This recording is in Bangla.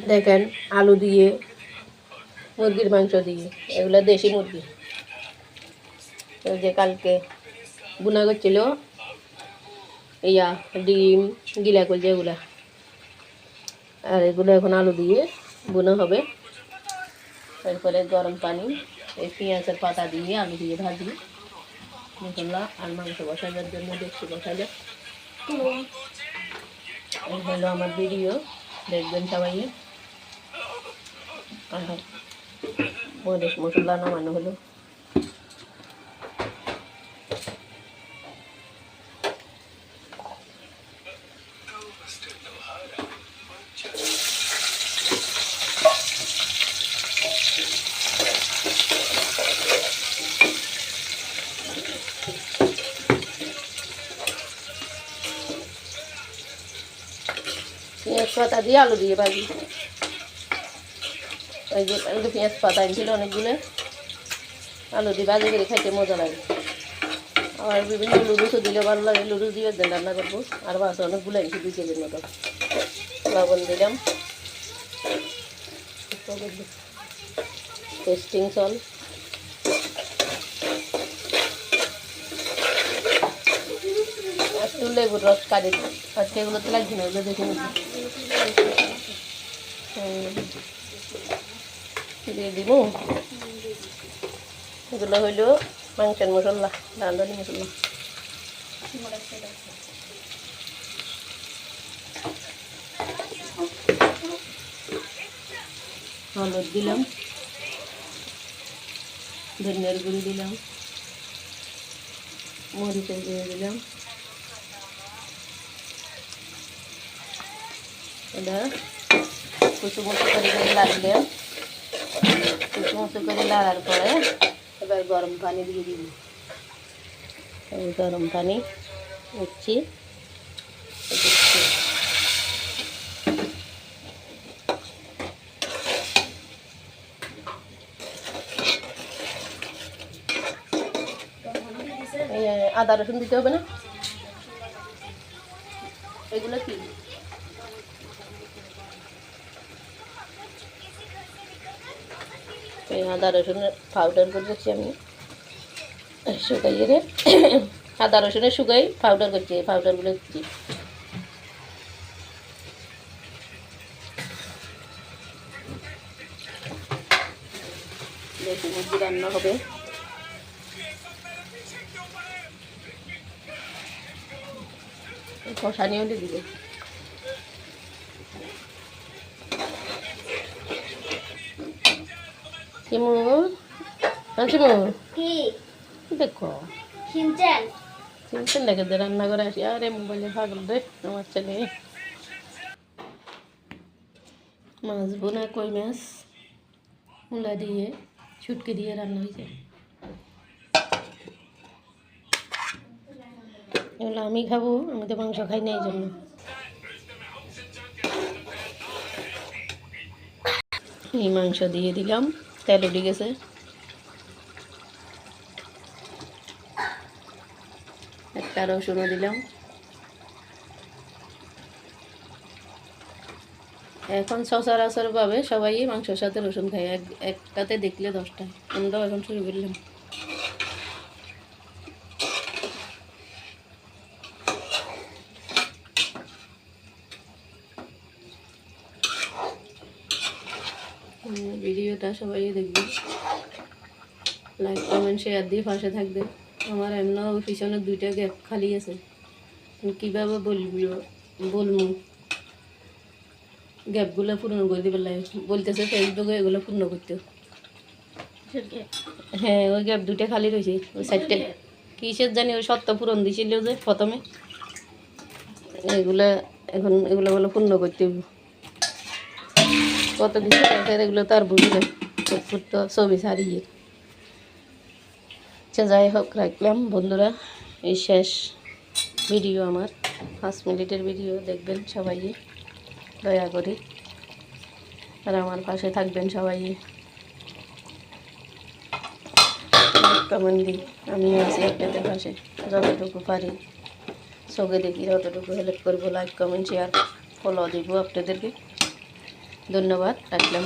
দেখেন আলু দিয়ে মুরগির মাংস দিয়ে, এগুলো দেশি মুরগি। ওই যে কালকে বুনা করছিল ডিম গিলা করছে এগুলা, আর এগুলো এখন আলু দিয়ে বুনা হবে। তারপরে গরম পানি, এই পেঁয়াজের পাতা দিয়ে আলু দিয়ে ভাজি মশলা আর মাংস বসানোর জন্য দেখছি বসালে। এই হলো আমার ভিডিও, দেখবেন সবাই। আর মরিচ মশলা নামানো হলো। পেঁয়াজ পাতা দিয়ে আলু দিয়ে ভাজি। ওই যে পেঁয়াজ পাতা এনেছিল অনেকগুলো, আলু দিয়ে ভাজি করে খাইতে মজা লাগে। আবার বিভিন্ন লুডুসও দিলে ভালো লাগে, লুডুস দিয়ে রান্না করবো। আর বাস অনেকগুলো এনেছি 2 কেজির মতো। লবণ দিলাম, টেস্টিং সল, একটু লেবুর রস কাটে। আজকে এগুলোতে লাগছে না, এগুলো দেখে নিচ্ছি। দিয়ে দিব। এগুলো হইল মাংসের মশলা, রাঁধুনি মশলা। হলুদ দিলাম, ধনিয়ার গুঁড়ি দিলাম, মরিচের গুঁড়ি দিলাম। এটা কুচুমুচু করে লাগলে, কুচুমুচু করে লাগার পরে এবার গরম পানি দিয়ে দিব। এই গরম পানি দিচ্ছি। আদা রসুন দিতে হবে না? এগুলো কি? এই আদা রসুনের পাউডার করে রাখছি আমি, শুকাইয়ে রে। আদা রসুনের শুকাই পাউডার করছি, এই পাউডারগুলো দিচ্ছি। দেশি মুরগি রান্না হবে। কষানিও দিয়ে দিবে। চিমু চিমু দেখো সিমচেন দেখে দে রান্না করে আসি। আরে মোবাইলে পাগল রে আমার ছেলে। মাছ বোনা, কই মাছ মূলা দিয়ে শুটকি দিয়ে রান্না হয়েছে। এগুলো আমি খাবো, আমি তো মাংস খাই না, এই জন্য। এই মাংস দিয়ে দিলাম, তেল উঠে গেছে। একটা রসুনও দিলাম। এখন সচরাচর ভাবে সবাই মাংসের সাথে রসুন খায়, একটাতে দেখলে 10টা। আমরাও এখন শুরু করলাম। ভিডিওটা সবাই দেখবেন, লাইক কমেন্ট শেয়ার দিয়ে পাশে থাকবেন। আমার এমন পিছনে 2টা গ্যাপ খালি আছে, কীভাবে বলবো গ্যাপগুলো পূর্ণ করে দিবার লাগে। বলতেছে ফেসবুকে এগুলো পূর্ণ করতে। হ্যাঁ, ওই গ্যাপ 2টা খালি রয়েছে, ওই সাইডটা কিসের জানি, ওই সত্য পূরণ দিছিল যে প্রথমে, এগুলো বলে পূর্ণ করতে হবে। কত কিছু এগুলো তো আর বুঝলে তো ছবি ছাড়িয়ে। আচ্ছা, যাই হোক, রাখলাম বন্ধুরা। এই শেষ ভিডিও আমার, 5 মিনিটের ভিডিও। দেখবেন সবাই দয়া করে, আর আমার পাশে থাকবেন সবাই। কমেন্ট দিই, আমিও আছি আপনাদের পাশে, যতটুকু পারি চোখে দেখি ততটুকু হেল্প করবো। লাইক কমেন্ট শেয়ার ফলো দিব আপনাদেরকে। ধন্যবাদ, রাখলাম।